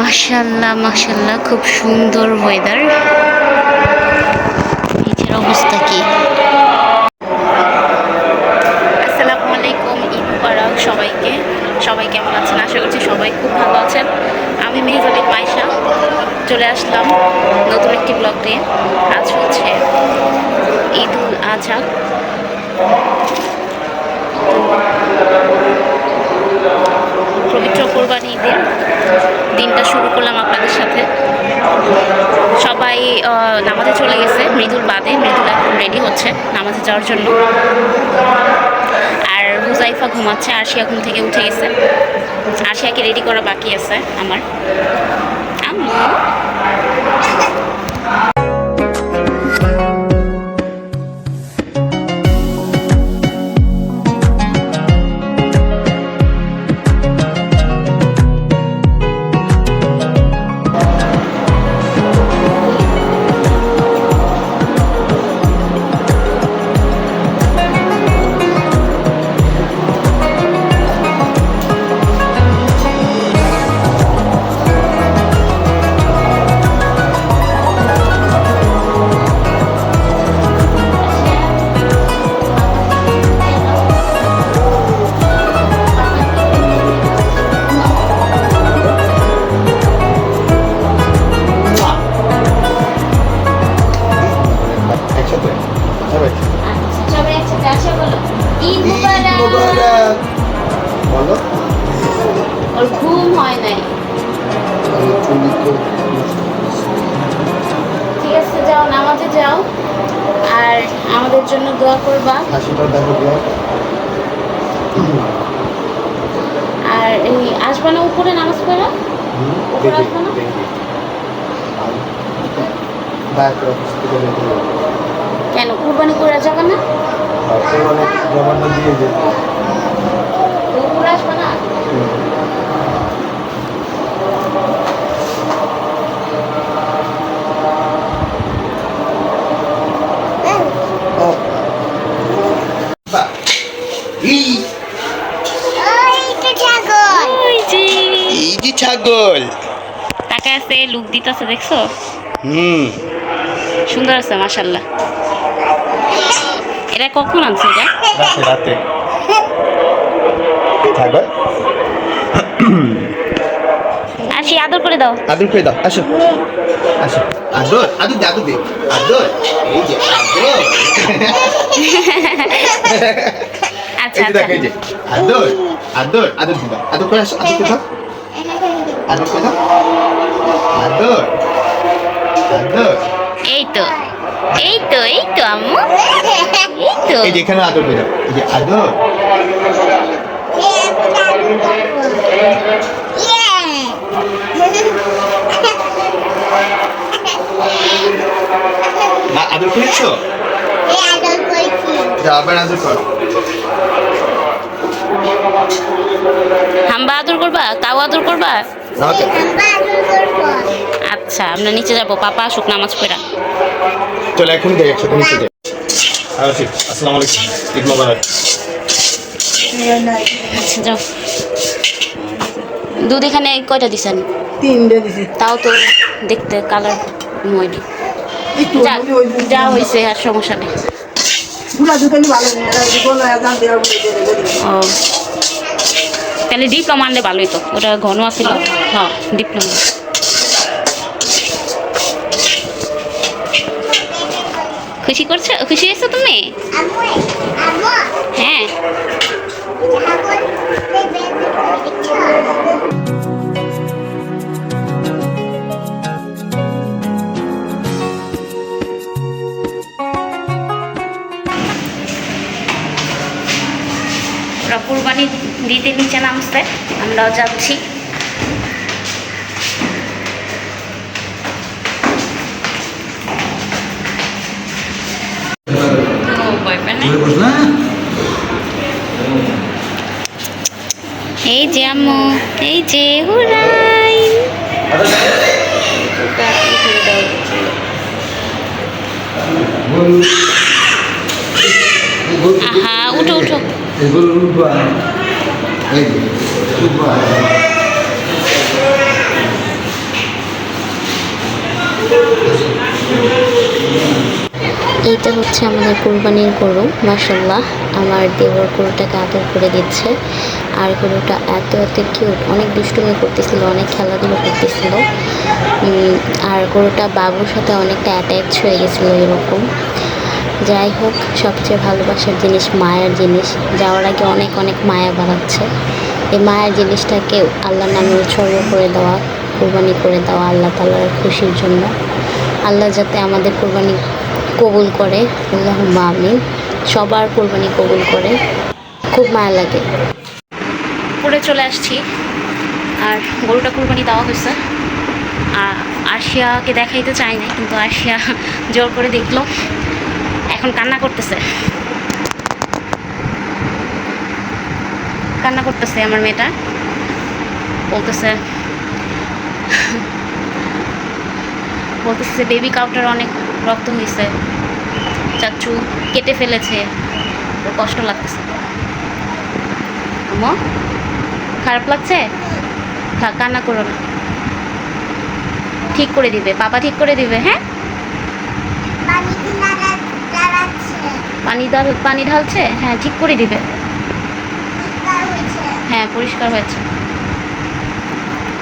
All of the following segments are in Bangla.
মাশাআল্লাহ মাশাআল্লাহ, খুব সুন্দর ওয়েদার। নিচের অবস্থা কি? আসসালামু আলাইকুম, ঈদ মুবারক সবাইকে। সবাই কেমন আছেন? আশা করছি সবাই খুব ভালো আছেন। আমি মেহজাবিন মাইশা চলে আসলাম নতুন একটি ব্লগ নিয়ে। আজ হচ্ছে ঈদ উল আজহা। পবিত্র কোরবানি ঈদের দিনটা শুরু করলাম আপনাদের সাথে। সবাই নামাজে চলে গেছে, মৃদুল বাদে। মৃদুল এখন রেডি হচ্ছে নামাজে যাওয়ার জন্য। আর হুজাইফা ঘুমাচ্ছে, আরশিয়া ঘুম থেকে উঠে গেছে। আরশিয়াকে রেডি করা বাকি আছে আমার। আম্মু ওর ঘুম হয় নাই। ঠিক আছে, যাও নামাজে যাও, আর আমাদের জন্য দোয়া করবা। আর এই আসবা না উপরে নামাজ পড়া? উপরে আসবা না? কেন কুরবানি করে যাবে না? উপরে আসবা না? ছাগল টাকা আছে, লুক দিতেছে, দেখছো? সুন্দর আছে মাশাআল্লাহ। এটা কখন আনছে? এটা রাতে ছাগল। আসি, আদর করে দাও। আদর করে দাও, আসো আসো। আদর আদর দে, আদর দে, আদর। এই যে আদর। আচ্ছা এই যে আদর আদর আদর দিবা, আদর করে আসো, আদর করে দাও, আদর করে দাও, আদর আদর। এই তো এই তো এই তো আম্মু, এই তো। এই যে এখানে আদর করে দাও, এই যে আদর। না আদর করেছো? যা আবার আদর করো। হাম্বা আদর করবা? কাউ আদর করবা? ওকে। আচ্ছা, আমরা নিচে যাবো, পাপা আসুক নামাজ পড়া। চলো এখন যাই, একসাথে নিচে যাই। আসসালামু আলাইকুম, ঈদ মোবারক। আচ্ছা যাও। দুধ এখানে কয়টা দিছেন? 3টা দিছি। তাও তো দেখতে কালার ময়লি। যা হয়েছে, আর সমস্যা নেই। গুলা দুকানি ভালো না, গোলা দাম দেওয়া বলে দিয়ে। ও তাহলে ডিপ্লোমা আনলে ভালোই তো, ওটা ঘন আছিল। হ্যাঁ ডিপ্লোমা। খুশি করছো? খুশি হয়েছো তুমি? হ্যাঁ। ওরা কুরবানি দিতে নিচে নামছে, আমরাও যাচ্ছি। এই যে আম্মু, এই যে হুরাই। আহা, উঠো উঠো। এইটা হচ্ছে আমাদের কোরবানির গরু। মাশাআল্লাহ, আমার দেবর গরুটাকে আদর করে দিচ্ছে। আর গরুটা এত কিউট, অনেক দুষ্টুমি করতেছিল, অনেক খেলাধুলো করতেছিল। আর গরুটা বাবুর সাথে অনেকটা অ্যাটাচ হয়ে গেছিলো এরকম। যাই হোক, সবচেয়ে ভালোবাসার জিনিস মায়ের জিনিস। যাওয়ার আগে অনেক অনেক মায়া বাড়াচ্ছে। এই মায়ের জিনিসটাকে আল্লাহর নামে উৎসর্গ করে দেওয়া, কোরবানি করে দেওয়া আল্লাহ তাআলার খুশির জন্য। আল্লাহ যাতে আমাদের কোরবানি কবুল করে, আল্লাহুম্মা আমিন। সবার কোরবানি কবুল করে। খুব মায়া লাগে। পরে চলে আসছি, আর গরুটা কুরবানি দেওয়া হয়েছে। আর আরশিয়াকে দেখাইতে চাই না, কিন্তু আরশিয়া জোর করে দেখলো। এখন কান্না করতেছে আমার মেয়েটা। বলতেছে বেবি কাউটার অনেক রক্ত হয়েছে, চাচু কেটে ফেলেছে, ওর কষ্ট লাগতেছে। আম্মু খারাপ লাগছে? কান্না করো না, ঠিক করে দিবে, বাবা ঠিক করে দিবে। হ্যাঁ, পানি ঢালছে, হ্যাঁ ঠিক করে দিবে। হ্যাঁ পরিষ্কার হয়েছে।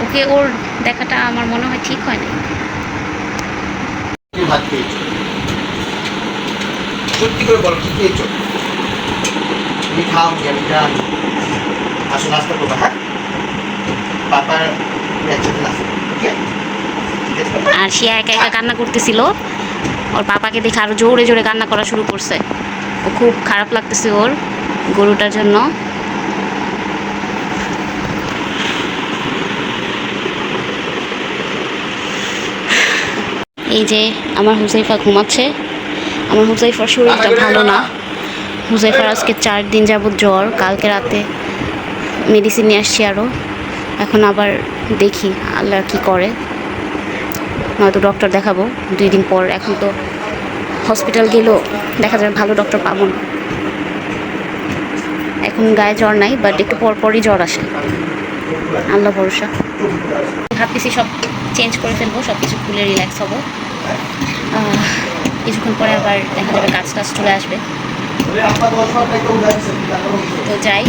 ওকে ওর দেখাটা আমার মনে হয় ঠিক হয় না। ভাত খেয়েছো? সত্যি করে বলো, কি খেয়েছো? তুমি খাও, আমি জানি। আসো নাস্তা করবো। হ্যাঁ, পাপার একসাথে নাস্তা, ওকে? আর সে একা একা কান্না করতেছিল, ওর পাপাকে দেখে আরো জোরে জোরে কান্না করা শুরু করছে। ও খুব খারাপ লাগতেছে ওর গরুটার জন্য। এই যে আমার হুজাইফা ঘুমাচ্ছে। আমার হুজাইফার শরীরটা ভালো না। হুজাইফার আজকে 4 দিন যাবত জ্বর। কালকে রাতে মেডিসিন নিয়ে আসছি আরও। এখন আবার দেখি আল্লাহ কি করে, নয়তো ডক্টর দেখাবো 2 দিন পর। এখন তো হসপিটাল গেলেও দেখা যায় ভালো ডক্টর পাবো না। এখন গায়ে জ্বর নাই, বাট একটু পরপরই জ্বর আসে। আল্লাহ ভরসা। ভাবতেছি সব চেঞ্জ করে ফেলবো, সব কিছু খুলে রিল্যাক্স হবো। কিছুক্ষণ পরে আবার দেখা যাবে কাজ টাজ চলে আসবে, তো যাই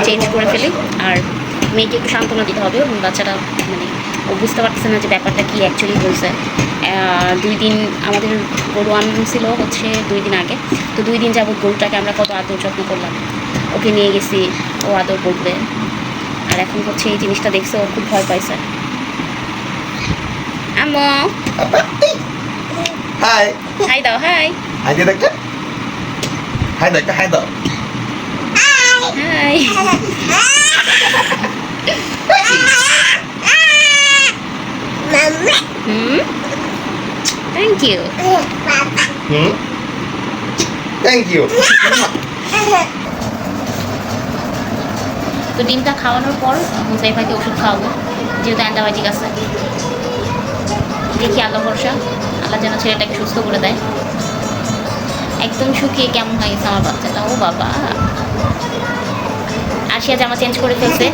চেঞ্জ করে ফেলি। আর মেয়েকে একটু সান্ত্বনা দিতে হবে। বাচ্চাটা মানে ও বুঝতে পারতেছে না যে ব্যাপারটা কী অ্যাকচুয়ালি হয়েছে। 2 দিন আমাদের গরু আনছিল হচ্ছে 2 দিন আগে। তো 2 দিন যাবত গরুটাকে আমরা কত আদর যত্ন করলাম, ওকে নিয়ে গেছি, ও আদর করবে। আর এখন হচ্ছে এই জিনিসটা দেখছে, ও খুব ভয় পাইছে। আম্মু হাই, হাই দাও, হাই হাই দিয়ে দেখতে, হাই দেখতে, হাই দাও। Hi. Thank you. Thank you. তো ডিমটা খাওয়ানোর পর হুজাইফাকে ওষুধ খাওয়াবো, যেহেতু অ্যান্টিবায়োটিক আছে। দেখি আল্লাহ ভরসা, আল্লাহ যেন ছেলেটাকে সুস্থ করে দেয়। একদম শুকিয়ে কেমন হয়ে গেছে আমার বাচ্চাটা। ও বাবা, আরশিয়া জামা চেঞ্জ করে ফেলছে।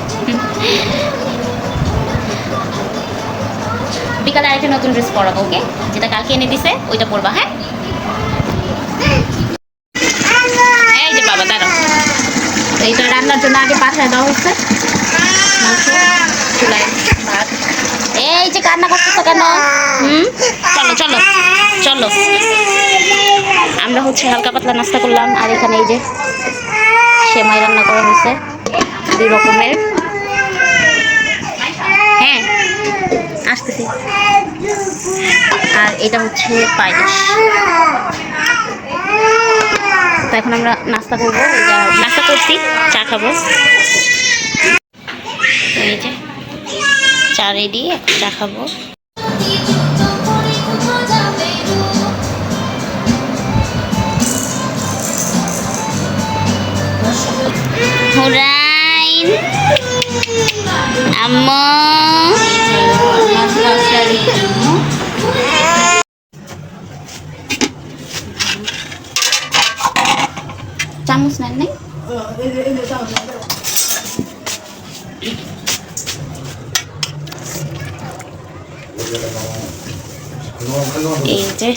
বিকালে আরেকটা নতুন ড্রেস পরাবো, ওকে? যেটা কালকে এনে দিছে ওইটা পরবা। হ্যাঁ, এই যে বাবা দাঁড়াও। তো এইটা রান্নার জন্য আগে পাঠায় দেওয়া হচ্ছে মাংস, চুলায় ভাত। এই যে কান্না করতেছো কেন? চলো চলো চলো। আমরা হচ্ছে হালকা পাতলা নাস্তা করলাম। আর এখানে এই যে সেমাই রান্না করা হয়েছে 2 রকমের। হ্যাঁ আসতেছি। আর এটা হচ্ছে পায়েস। তো এখন আমরা নাস্তা করবো, নাস্তা করছি, চা খাবো। এই যে চা রেডি, চা খাবো। হুরাইন আম্মু, চামচ নেন নাই? এই যে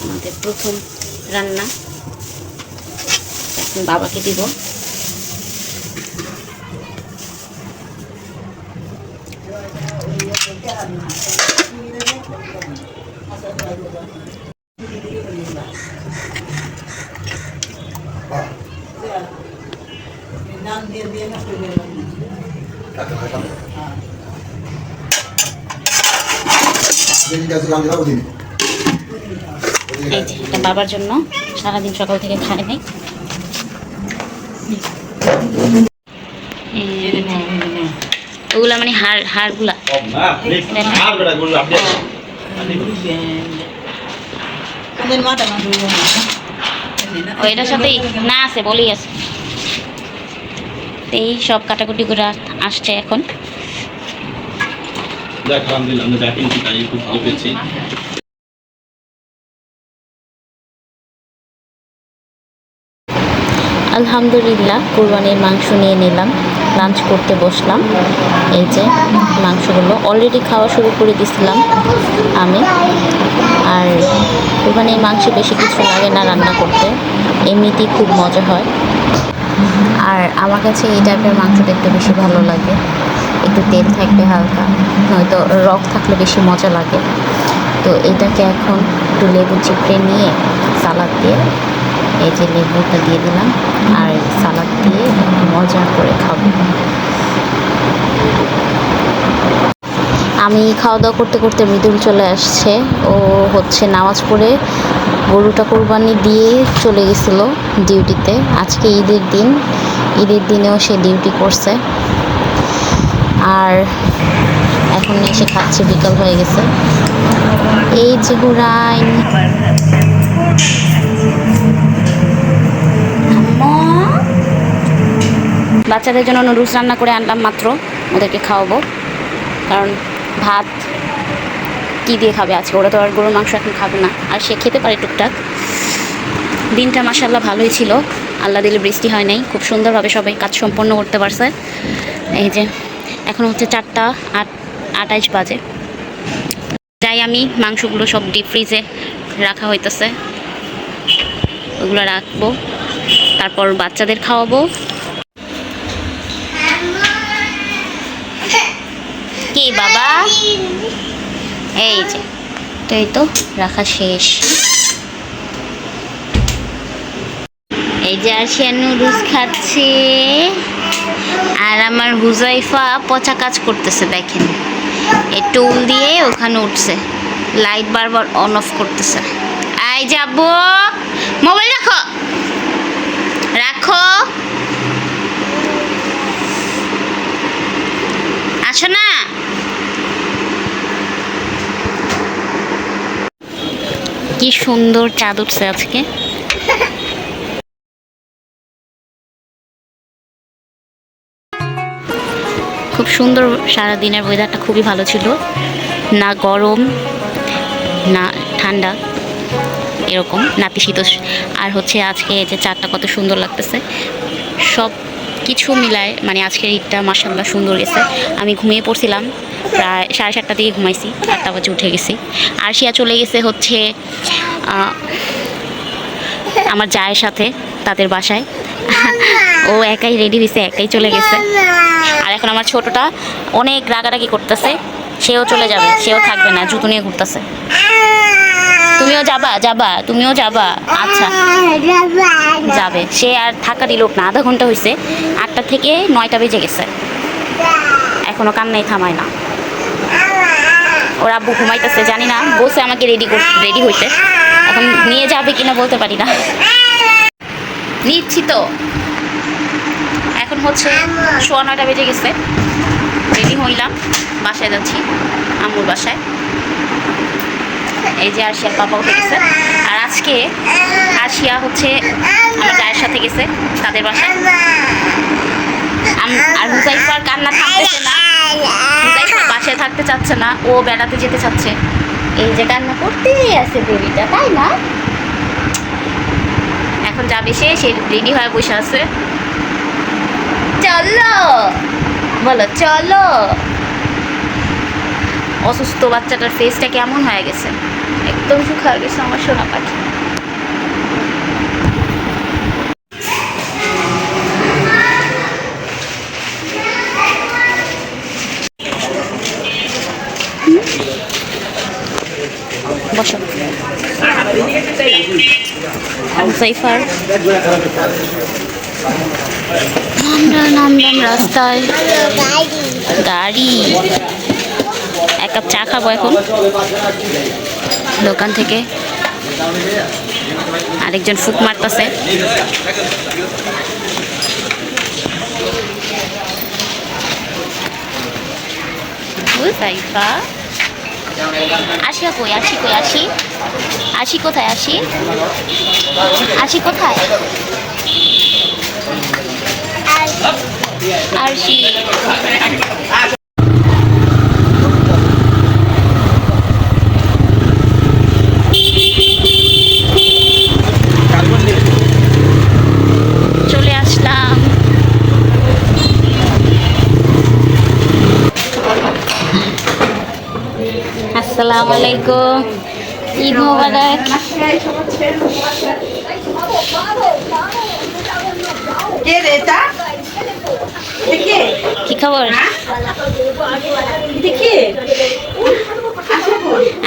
আমাদের প্রথম রান্না এখন বাবাকে দিব। এই যে এটা বাবার জন্য, সারাদিন সকাল থেকে খায় নাই। ওগুলা মানে হাড়গুলা এটার সাথেই না আছে, বলেই আছে। এই সব কাটাকুটি করে আসছে এখন। আলহামদুলিল্লাহ কুরবানির মাংস নিয়ে নিলাম, লাঞ্চ করতে বসলাম। এই যে মাংসগুলো অলরেডি খাওয়া শুরু করে দিয়েছিলাম আমি। আর কুরবানির মাংসে বেশি কিছু লাগে না রান্না করতে, এমনিতেই খুব মজা হয়। আর আমার কাছে এই টাইপের মাংসটা একটু বেশি ভালো লাগে, একটু তেল থাকবে হালকা, নয়তো রক থাকলে বেশি মজা লাগে। তো এটাকে এখন একটু লেবু চিপড়ে নিয়ে সালাদ দিয়ে, এই যে লেবুটা দিয়ে দিলাম আর সালাদ দিয়ে মজা করে খাবো। আমি খাওয়া দাওয়া করতে করতে মৃদুল চলে আসছে। ও হচ্ছে নামাজ পড়ে গরুটা কোরবানি দিয়ে চলে গেছিলো ডিউটিতে। আজকে ঈদের দিন, ঈদের দিনেও সে ডিউটি করছে। আর এখন এসে খাচ্ছে, বিকাল হয়ে গেছে। এই যে হুরাইন বাচ্চাদের জন্য নুডলস রান্না করে আনলাম মাত্র, ওদেরকে খাওয়াবো। কারণ ভাত কী দিয়ে খাবে আজকে, ওরা তো আর গরুর মাংস এখন খাবে না, আর সে খেতে পারে টুকটাক। দিনটা মাশাআল্লাহ ভালোই ছিল, আল্লাহ দিলে বৃষ্টি হয় নাই, খুব সুন্দরভাবে সবাই কাজ সম্পন্ন করতে পারছে। এই যে এখন হচ্ছে 4:28 বাজে। যাই আমি মাংসগুলো সব ডিপ ফ্রিজে রাখা হইতেছে, ওগুলো রাখবো, তারপর বাচ্চাদের খাওয়াবো। কি বাবা, এই যে তো এই তো রাখা শেষ। এই যে আরশিয়া নুডলস খাচ্ছে, আর আমার হুজাইফা পচা কাজ করতেছে। দেখেন এই টুল দিয়ে ওখানে উঠছে, লাইট বারবার অন অফ করতেছে। এই যাবো, মোবাইল রাখো রাখো, আসো না। কি সুন্দর চাঁদ উঠছে আজকে। খুব সুন্দর, সারাদিনের ওয়েদারটা খুবই ভালো ছিল, না গরম না ঠান্ডা, এরকম নাতিশীতোষ। আর হচ্ছে আজকে এই যে চাঁদটা কত সুন্দর লাগতেছে, সব কিছু মিলায় মানে আজকের ঈদটা মাশাআল্লাহ সুন্দর গেছে। আমি ঘুমিয়ে পড়ছিলাম প্রায় 7:30 দিকে ঘুমাইছি, 8টা বাজে উঠে গেছি। আরশিয়া চলে গেছে হচ্ছে আমার জায়ের সাথে তাদের বাসায়, ও একাই রেডি হয়েছে, একাই চলে গেছে। আর এখন আমার ছোটটা অনেক রাগারাগি করতেছে, সেও চলে যাবে, সেও থাকবে না, জুতো নিয়ে ঘুরতেছে। তুমিও যাবা? যাবা, তুমিও যাবা? আচ্ছা যাবে, সে আর থাকারই লোক না। আধা ঘন্টা হয়েছে, 8টা থেকে 9টা বেজে গেছে, এখনো কান্নাই থামায় না। ওর আব্বু ঘুমাইতেছে, জানি না, বসে আমাকে রেডি হইতে, এখন নিয়ে যাবে কিনা বলতে পারি না। নিচ্ছি তো, এখন হচ্ছে 9:15 বেজে গেছে, রেডি হইলাম, বাসায় যাচ্ছি, আম্মুর বাসায়। এই যে আরশিয়ার পাপা উঠে গেছে। আর আজকে আরশিয়া হচ্ছে আমার জায়ের সাথে গেছে তাদের বাসায়। আর হুজাইফার কান্না থাকতেছে না, হুজাইফা বাসায় থাকতে চাচ্ছে না, ও বেড়াতে যেতে চাচ্ছে। এই যে কান্না করতেই আছে বেবিটা, তাই না? এখন যাবে সে রেডি হয়ে বসে আছে। চলো বলো, চলো। অসুস্থ বাচ্চাটার ফেসটা কেমন হয়ে গেছে। একদম শুকা গেছে আমার সোনা পাখি। বসো। সাইফার নামলাম রাস্তায়, গাড়ি। এক কাপ চা খাবো এখন দোকান থেকে। আরেকজন ফুক মারতেছে। সাইফা আশিয়া কই? আশি কই? আশি আশি কোথায়? আশি আশি কোথায়? আরশি চলে আসলাম। আসসালামু আলাইকুম, ঈদ মোবারক। কে রে এটা? কে? কি খবর? দেখি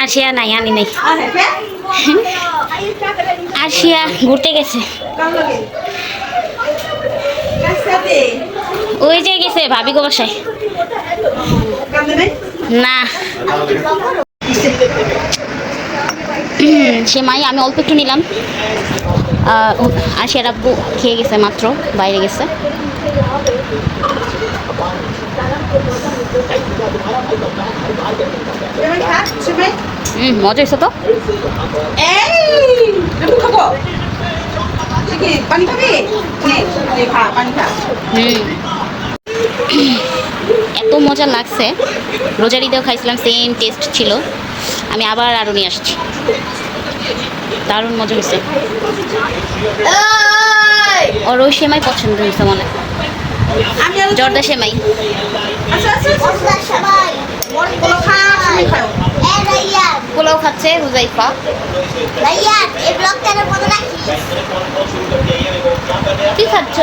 আশিয়া নাই, আনি নাই। আরে কে? আশিয়া ঘুরতে গেছে। কাম লাগে কার সাথে? ওই যে গেছে ভাবি গো বাসায়। কাম দেবে না সেমাই আমি অল্প একটু নিলাম। আশিয়ার আব্বু খেয়ে গেছে, মাত্র বাইরে গেছে। এবার খা শুনে মজা হয়েছে তো। এই লেবু খাবো দেখি পানি খাবি নে নে খা পানি খা এত মজা লাগছে। রোজার ঈদেও খাইছিলাম, সেম টেস্ট ছিল। আমি আবার আরও নিয়ে আসছি। দারুণ মজা হয়েছে। ওর ওই সেমাই পছন্দ হয়েছে মনে হয়, আমি আর জর্দা সেমাই। আচ্ছা আচ্ছা বলো খা তুমি খাও পোলাও খাচ্ছে হুজাইফা। কি খাচ্ছ?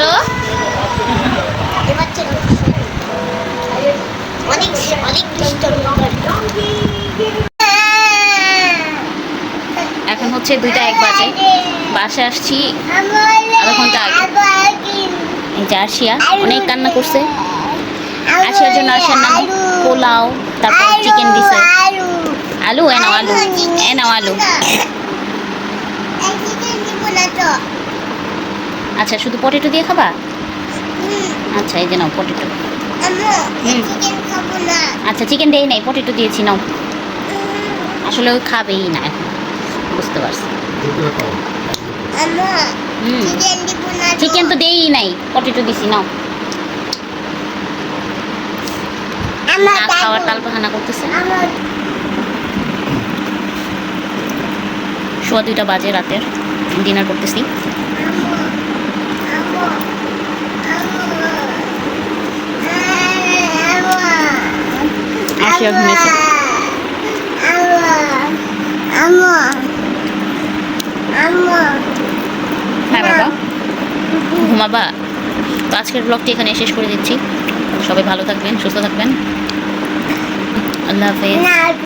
এখন হচ্ছে 2টা 1 বাজে। বাসায় আসছি আধা ঘন্টা আগে। এই যে আরশিয়া অনেক কান্না করছে। আরশিয়ার জন্য আরশিয়ার নাম পোলাও, তারপর চিকেন দিছে। আলু এনাও, আলু এনাও, আলু। আচ্ছা শুধু পটেটো দিয়ে খাবা? আচ্ছা এই যে নাও পটেটো। আচ্ছা চিকেন দেই নাই, পটেটো দিয়েছি, নাও। আসলে ওই খাবেই না এখন, বুঝতে পারছি। চিকেন তো দেই নাই, পটেটো দিছি, নাও। না খাওয়ার তাল বাহানা করতেছে। 2:15 বাজে রাতের, ডিনার করতেছি। আশিয়া ঘুমিয়েছে। হ্যাঁ বাবা ঘুমাবা? তো আজকের ব্লগটি এখানে শেষ করে দিচ্ছি। সবাই ভালো থাকবেন, সুস্থ থাকবেন। আল্লাহ হাফেজ।